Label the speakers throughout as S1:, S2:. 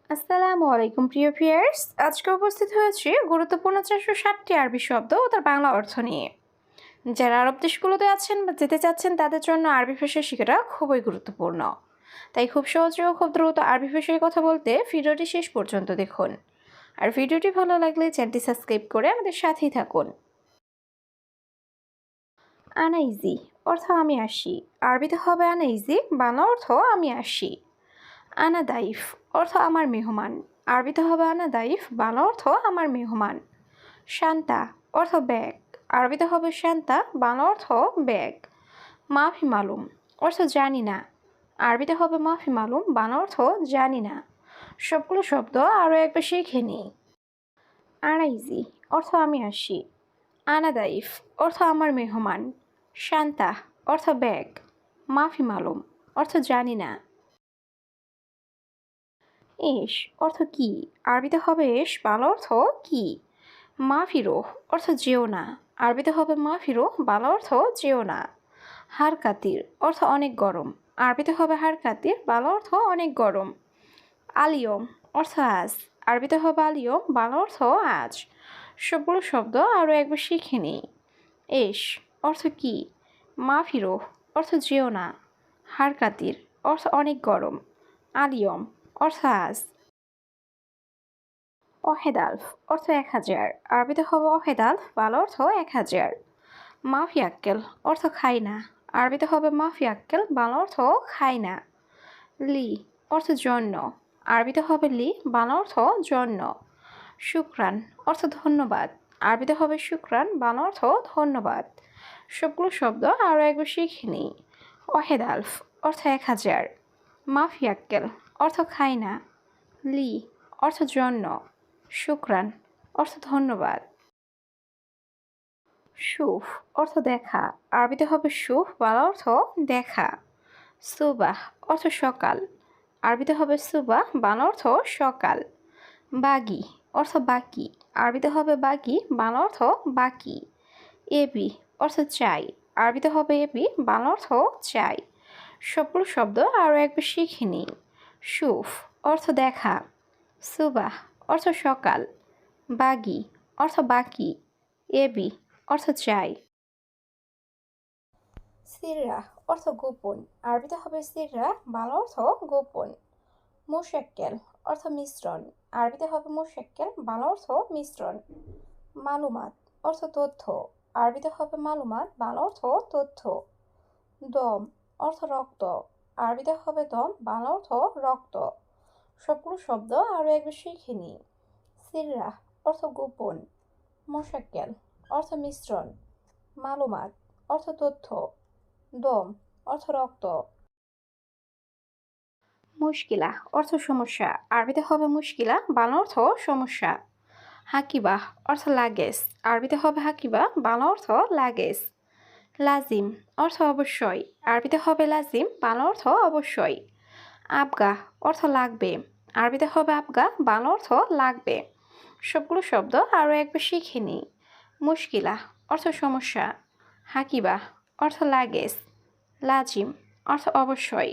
S1: আসসালামু আলাইকুম প্রিয় ভিউয়ার্স, আজকে উপস্থিত হয়েছি গুরুত্বপূর্ণ 460টি আরবি শব্দ ও তার বাংলা অর্থ নিয়ে। যারা আরব দেশগুলোতে আছেন বা যেতে চাচ্ছেন তাদের জন্য আরবি ভাষা শেখাটা খুবই গুরুত্বপূর্ণ। তাই খুব সহজে ও খুব দ্রুত আরবি ভাষায় কথা বলতে ভিডিওটি শেষ পর্যন্ত দেখুন। আর ভিডিওটি ভালো লাগলে চ্যানেলটি সাবস্ক্রাইব করে আমাদের সাথেই থাকুন। আনাইজি অর্থ আমি আসি। আরবিতে হবে আনাইজি, বাংলা অর্থ আমি আসি। আনা দাইফ অর্থ আমার মেহমান। আরবিতে হবে আনা দাইফ, বাংলা অর্থ আমার মেহমান। শান্তা অর্থ ব্যাগ। আরবিতে হবে শান্তা, বাংলা অর্থ ব্যাগ। মাফি মালুম অর্থ জানি না। আরবিতে হবে মাফি মালুম, বাংলা অর্থ জানি না। সবগুলো শব্দ আরও একবার শিখে নিই। আনাইজি অর্থ আমি আসি। আনা দাইফ অর্থ আমার মেহমান। শান্তা অর্থ ব্যাগ। মাফি মালুম অর্থ জানি না। এস অর্থ কি। আরবিতে হবে এস, বাংলা অর্থ কি। মাফিরো অর্থ যেও না। আরবিতে হবে মাফিরো, বাংলা অর্থ যেও না। হার কাতির অর্থ অনেক গরম। আরবিতে হবে হার কাতির, বাংলা অর্থ অনেক গরম। আলিয়ম অর্থ আজ। আরবিতে হবে আলিয়ম, বাংলা অর্থ আজ। সবগুলো শব্দ আরও একবার শিখে নিই। এস অর্থ কি। মাফিরো অর্থ যেও না। হার কাতির অর্থ অনেক গরম। আলিয়ম অর্থ আজ। অহেদালফ অর্থ 1000। আরবিতে হবে অহেদালফ, বাংলা অর্থ 1000। মাফিয়াক্কেল অর্থ খাই না। আরবিতে হবে মাফিয়াক্কেল, বাংলা অর্থ খাই না। লি অর্থ জন্য। আরবিতে হবে লি, বাংলা অর্থ জন্য। শুক্রান অর্থ ধন্যবাদ। আরবিতে হবে শুক্রান, বাংলা অর্থ ধন্যবাদ। সবগুলো শব্দ আরও একবার শিখে নিই। অহেদালফ অর্থ 1000। মাফিয়াক্কেল অর্থ খাই না। লি অর্থ জন্য। শুক্রান অর্থ ধন্যবাদ। শুফ অর্থ দেখা। আরবিতে হবে শুফ, বাংলা অর্থ দেখা। সুবাহ অর্থ সকাল। আরবিতে হবে সুবাহ, বাংলা অর্থ সকাল। বাগি অর্থ বাকি। আরবিতে হবে বাকি, বাংলা অর্থ বাকি। এবি অর্থ চাই। আরবিতে হবে এবি, বাংলা অর্থ চাই। সবগুলো শব্দ আরও একবার শিখে নিই। শুফ অর্থ দেখা। সুবাহ অর্থ সকাল। বাগি অর্থ বাকি। এবি অর্থ চাই। সিররা অর্থ গোপন। আরবিতে হবে সিররা, বাংলা অর্থ গোপন। মুশাক্কেল অর্থ মিশ্রণ। আরবিতে হবে মুশাক্কেল, বাংলা অর্থ মিশ্রণ। মালুমাত অর্থ তথ্য। আরবিতে হবে মালুমাত, বাংলা অর্থ তথ্য। দম অর্থ রক্ত। আরবিতে হবে দম, বাংলা অর্থ রক্ত। সবগুলো শব্দ আরও একবার শিখে নিই। সিররা অর্থ গোপন। মুশাক্কেল অর্থ মিশ্রণ। মালুমাত অর্থ তথ্য। দম অর্থ রক্ত। মুশকিলা অর্থ সমস্যা। আরবিতে হবে মুশকিলা, বাংলা অর্থ সমস্যা। হাকিবাহ অর্থ লাগেজ। আরবিতে হবে হাকিবা, বাংলা অর্থ লাগেজ। লাজিম অর্থ অবশ্যই। আরবিতে হবে লাজিম, বাংলা অর্থ অবশ্যই। আবগা অর্থ লাগবে। আরবিতে হবে আবগা, বাংলা অর্থ লাগবে। সবগুলো শব্দ আরও একবার শিখে নিই। মুশকিলা অর্থ সমস্যা। হাকিবা অর্থ লাগেজ। লাজিম অর্থ অবশ্যই।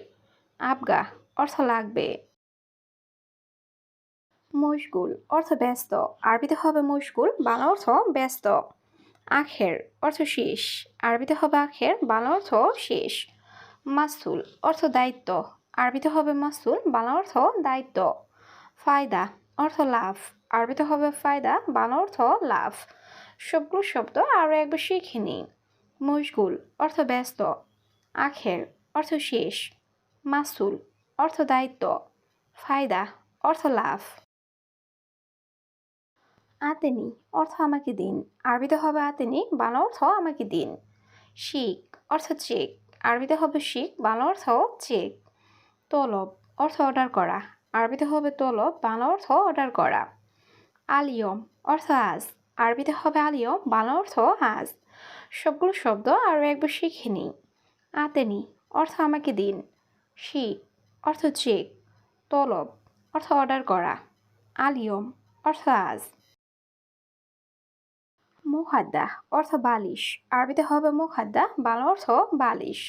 S1: আবগা অর্থ লাগবে। মশগুল অর্থ ব্যস্ত। আরবিতে হবে মশগুল, বাংলা অর্থ ব্যস্ত। আখের অর্থ শেষ। আরবিতে হবে আখের, বাংলা অর্থ শেষ। মাসুল অর্থ দায়িত্ব। আরবিতে হবে মাসুল, বাংলা অর্থ দায়িত্ব। ফায়দা অর্থ লাভ। আরবিতে হবে ফায়দা, বাংলা অর্থ লাভ। সবগুলো শব্দ আরও একবার শিখে নিই। মশগুল অর্থ ব্যস্ত। আখের অর্থ শেষ। মাসুল অর্থ দায়িত্ব। ফায়দা অর্থ লাভ। আতেনি অর্থ আমাকে দিন। আরবিতে হবে আতেনি, বাংলা অর্থ আমাকে দিন। শিক অর্থ চেক। আরবিতে হবে শিক, বাংলা অর্থ চেক। তলব অর্থ অর্ডার করা। আরবিতে হবে তলব, বাংলা অর্থ অর্ডার করা। আলিয়ম অর্থ আজ। আরবিতে হবে আলিয়ম, বাংলা অর্থ আজ। সবগুলো শব্দ আরও একবার শিখে নিই। আতেনি অর্থ আমাকে দিন। শিক অর্থ চেক। তলব অর্থ অর্ডার করা। আলিয়ম অর্থ আজ। মুখাদ্দা অর্থ বালিশ। আরবিতে হবে মুখাদ্দা, বাংলা অর্থ বালিশ।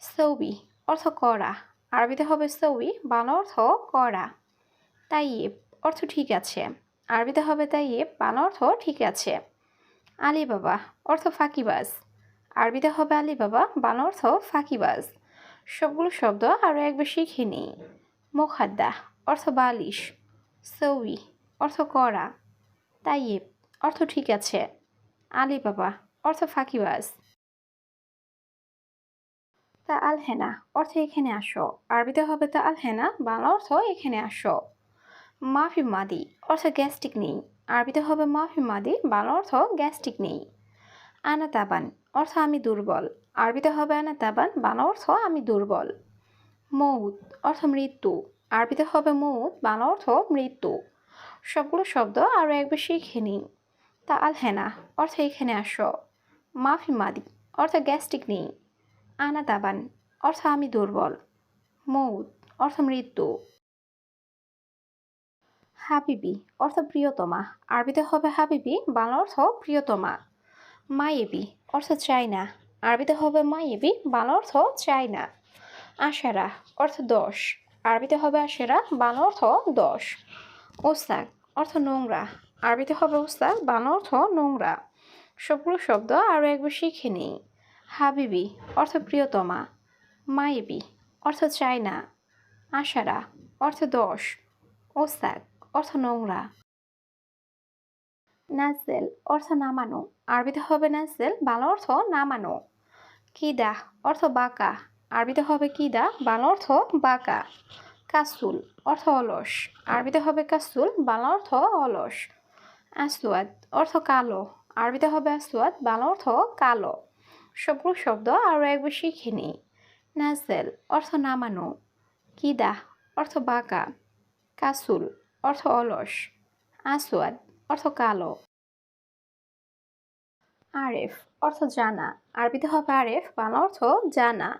S1: সৌবি অর্থ করা। আরবিতে হবে সৌবি, বাংলা অর্থ করা। তাইয়েব অর্থ ঠিক আছে। আরবিতে হবে তাইয়েব, বাংলা অর্থ ঠিক আছে। আলী বাবা অর্থ ফাঁকিবাজ। আরবিতে হবে আলী বাবা, বাংলা অর্থ ফাঁকিবাজ। সবগুলো শব্দ আরও একবার শিখে নিই। মোখাদ্দা অর্থ বালিশ। সৌই অর্থ করা। তাইয়েব অর্থ ঠিক আছে। আলী বাবা অর্থ ফাঁকিবাজ। তা আল হেনা অর্থ এখানে আসো। আরবিতে হবে তা আল হেনা, বাংলা অর্থ এখানে আসো। মাফি মাদি অর্থ গ্যাস্ট্রিক নেই। আরবিতে হবে মাফি মাদি, বাংলা অর্থ গ্যাস্ট্রিক নেই। আনা তাবান অর্থ আমি দুর্বল। আরবিতে হবে আনা তাবান, বাংলা অর্থ আমি দুর্বল। মৌত অর্থ মৃত্যু। আরবিতে হবে মৌত, বাংলা অর্থ মৃত্যু। সবগুলো শব্দ আরও একবার শিখে নিই। তা আল হেনা অর্থ এখানে আসো। মাফি মাদি অর্থ গ্যাস্ট্রিক নেই। আনা তাবান অর্থ আমি দুর্বল। মৌত অর্থ মৃত্যু। হাবিবি অর্থ প্রিয়তমা। আরবিতে হবে হাবিবি, বাংলা অর্থ প্রিয়তমা। মায়েবি অর্থ চাই না। আরবিতে হবে মায়েবি, বাংলা অর্থ চাই না। আশারা অর্থ 10। আরবিতে হবে আশেরা, বাংলা অর্থ 10। ওস্তাক অর্থ নোংরা। আরবিতে হবে ওস্তাক, বাংলা অর্থ নোংরা। সবগুলো শব্দ আরও একবার শিখে নিই। হাবিবি অর্থ প্রিয়তমা। মায়েবি অর্থ চাই না। আশারা অর্থ 10। ওস্তাক অর্থ নোংরা। নাজেল অর্থ নামানো। আরবিতে হবে নাজেল, বাংলা অর্থ নামানো। কিদা অর্থ বাঁকা। আরবিতে হবে কিদা, বাংলা অর্থ বাঁকা। কাসুল অর্থ অলস। আরবিতে হবে কাসুল, বাংলা অর্থ অলস। আসওয়াদ অর্থ কালো। আরবিতে হবে আসওয়াদ, বাংলা অর্থ কালো। সবগুলো শব্দ আরও একবার শিখে নিই। নাজেল অর্থ নামানো। কিদা অর্থ বাঁকা। কাসুল অর্থ অলস। আসওয়াদ অর্থ কালো। আরেফ অর্থ জানা। আরবিতে হবে আরেফ, বাংলা অর্থ জানা।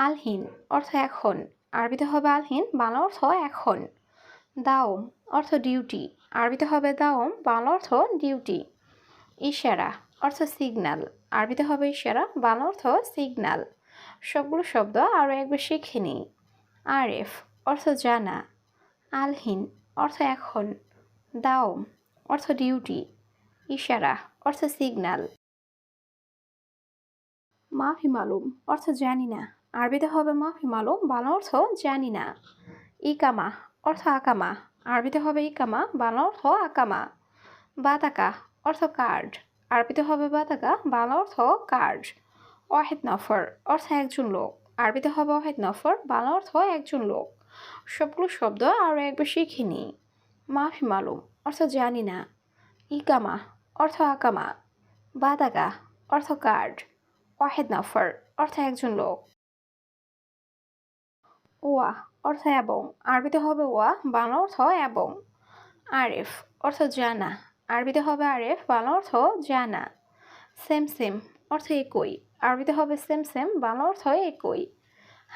S1: আলহিন অর্থ এখন। আরবিতে হবে আলহিন, বাংলা অর্থ এখন। দাওম অর্থ ডিউটি। আরবিতে হবে দাওম, বাংলা অর্থ ডিউটি। ইশারা অর্থ সিগন্যাল। আরবিতে হবে ইশারা, বাংলা অর্থ সিগন্যাল। সবগুলো শব্দ আরও একবার শিখে নিই। আরেফ অর্থ জানা। আলহিন অর্থ এখন। দাওম অর্থ ডিউটি। ইশারা অর্থ সিগন্যাল। মাফি মালুম অর্থ জানি না। আরবিতে হবে মাফি মালুম, বাংলা অর্থ জানি না। ইকামা অর্থ আকামা। আরবিতে হবে ইকামা, বাংলা অর্থ আকামা। বাতাকা অর্থ কার্ড। আরবিতে হবে বাতাকা, বাংলা অর্থ কার্ড। ওয়াহিদ নফর অর্থ একজন লোক। আরবিতে হবে ওয়াহিদ নফর, বাংলা অর্থ একজন লোক। সবগুলো শব্দ আরও একবার শিখে নিই। মাফি মালুম অর্থ জানি না। ইকামা অর্থ আকামা। বাতাকা অর্থ কার্ড। ওয়াহিদ নফর অর্থ একজন লোক। ওয়া অর্থ এবং। আরবিতে হবে ওয়া, বাংলা অর্থ এবং। আরেফ অর্থ জানা। আরবিতে হবে আরেফ, বাংলা অর্থ জানা। সেম সেম অর্থ একই। আরবিতে হবে সেম সেম, বাংলা অর্থ একই।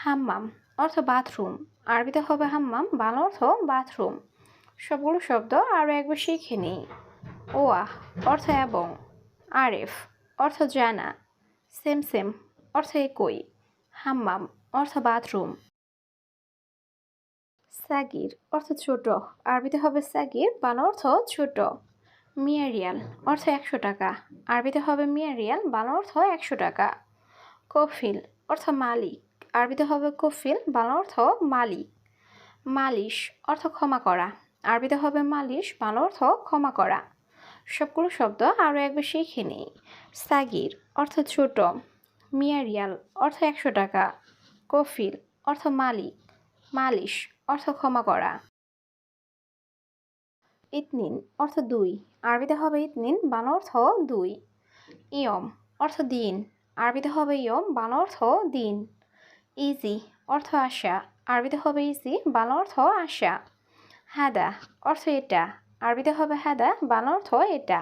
S1: হাম্মাম অর্থ বাথরুম। আরবিতে হবে হাম্মাম, বাংলা অর্থ বাথরুম। সবগুলো শব্দ আরও একবার শিখে নিই। ওয়া অর্থ এবং। আরেফ অর্থ জানা। সেম সেম অর্থ একই। হাম্মাম অর্থ বাথরুম। সাগির অর্থ ছোট। আরবিতে হবে সাগির, বাংলা অর্থ ছোট। মিয়া রিয়াল অর্থ 100 টাকা। আরবিতে হবে মিয়া রিয়াল, বাংলা অর্থ 100 টাকা। কফিল অর্থ মালিক। আরবিতে হবে কফিল, বাংলা অর্থ মালিক। মালিশ অর্থ ক্ষমা করা। আরবিতে হবে মালিশ, বাংলা অর্থ ক্ষমা করা। সবগুলো শব্দ আরও একবার শিখে নিই। সাগির অর্থ ছোট। মিয়া রিয়াল অর্থ 100 টাকা। কফিল অর্থ মালিক। মালিশ অর্থ ক্ষমা করা। ইতনিন অর্থ 2। আরবিতে হবে ইতনিন, বাংলা অর্থ 2। ইয়ম অর্থ দিন। আরবিতে হবে ইয়ম, বাংলা অর্থ দিন। ইজি অর্থ আশা। আরবিতে হবে ইজি, বাংলা অর্থ আশা। হাদা অর্থ এটা। আরবিতে হবে হাদা, বাংলা অর্থ এটা।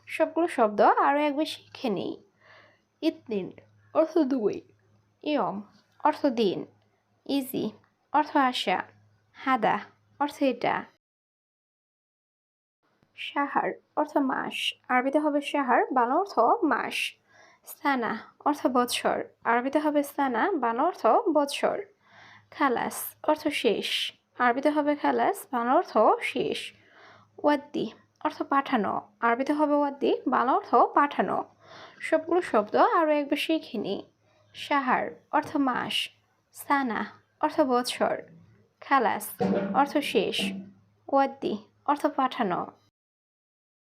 S1: সবগুলো শব্দ আরও একবার শিখে নিই। ইতনিন অর্থ 2। ইয়ম অর্থ দিন। ইজি অর্থ আশা। হাদা অর্থ এটা। শাহার অর্থ মাস। আরবিতে হবে শাহার, বাংলা অর্থ মাস। সানা অর্থ বৎসর। আরবিতে হবে সানা, বাংলা অর্থ বৎসর। খালাস অর্থ শেষ। আরবিতে হবে খালাস, বাংলা অর্থ শেষ। ওয়াদ্দি অর্থ পাঠানো, আরবিতে হবে ওয়াদ্দি, বাংলা অর্থ পাঠানো। সবগুলো শব্দ আরও একবার শিখে নিই। শাহার অর্থ মাস, সানা অর্থ বছর, খালাস অর্থ শেষ, ওয়াদ্দি অর্থ পাঠানো,